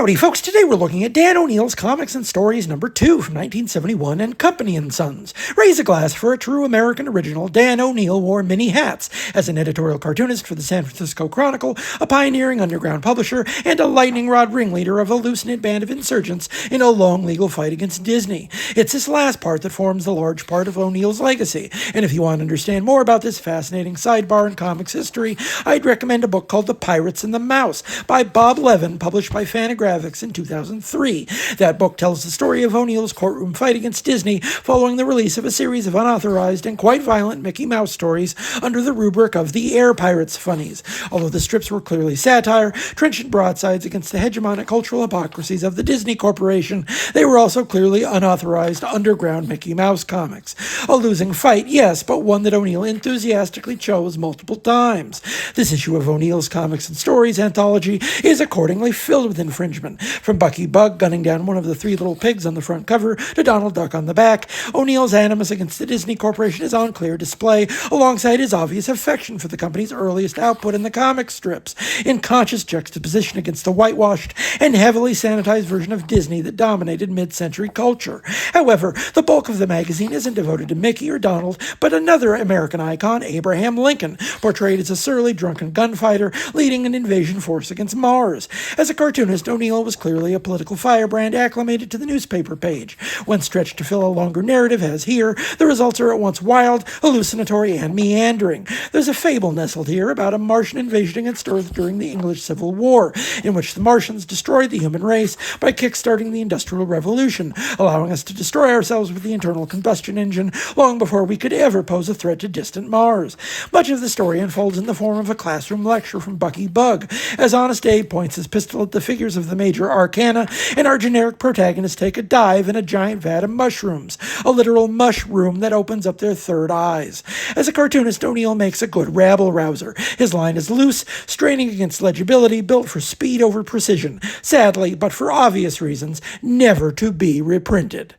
Howdy, folks. Today we're looking at Dan O'Neill's Comics and Stories number 2 from 1971 and Company & Sons. Raise a glass for a true American original. Dan O'Neill wore many hats as an editorial cartoonist for the San Francisco Chronicle, a pioneering underground publisher, and a lightning rod ringleader of a loose-knit band of insurgents in a long legal fight against Disney. It's this last part that forms the large part of O'Neill's legacy, and if you want to understand more about this fascinating sidebar in comics history, I'd recommend a book called The Pirates and the Mouse by Bob Levin, published by Fantagraphics in 2003. That book tells the story of O'Neill's courtroom fight against Disney following the release of a series of unauthorized and quite violent Mickey Mouse stories under the rubric of the Air Pirates funnies. Although the strips were clearly satire, trenchant broadsides against the hegemonic cultural hypocrisies of the Disney Corporation, they were also clearly unauthorized underground Mickey Mouse comics. A losing fight, yes, but one that O'Neill enthusiastically chose multiple times. This issue of O'Neill's Comics and Stories anthology is accordingly filled with infringement. From Bucky Bug gunning down one of the three little pigs on the front cover to Donald Duck on the back, O'Neill's animus against the Disney Corporation is on clear display, alongside his obvious affection for the company's earliest output in the comic strips, in conscious juxtaposition against the whitewashed and heavily sanitized version of Disney that dominated mid-century culture. However, the bulk of the magazine isn't devoted to Mickey or Donald, but another American icon, Abraham Lincoln, portrayed as a surly, drunken gunfighter leading an invasion force against Mars. As a cartoonist, O'Neill was clearly a political firebrand acclimated to the newspaper page. When stretched to fill a longer narrative, as here, the results are at once wild, hallucinatory, and meandering. There's a fable nestled here about a Martian invasion against Earth during the English Civil War, in which the Martians destroyed the human race by kickstarting the Industrial Revolution, allowing us to destroy ourselves with the internal combustion engine long before we could ever pose a threat to distant Mars. Much of the story unfolds in the form of a classroom lecture from Bucky Bug, as Honest Abe points his pistol at the figures of the major arcana, and our generic protagonists take a dive in a giant vat of mushrooms, a literal mushroom that opens up their third eyes. As a cartoonist, O'Neill makes a good rabble-rouser. His line is loose, straining against legibility, built for speed over precision, sadly, but for obvious reasons, never to be reprinted.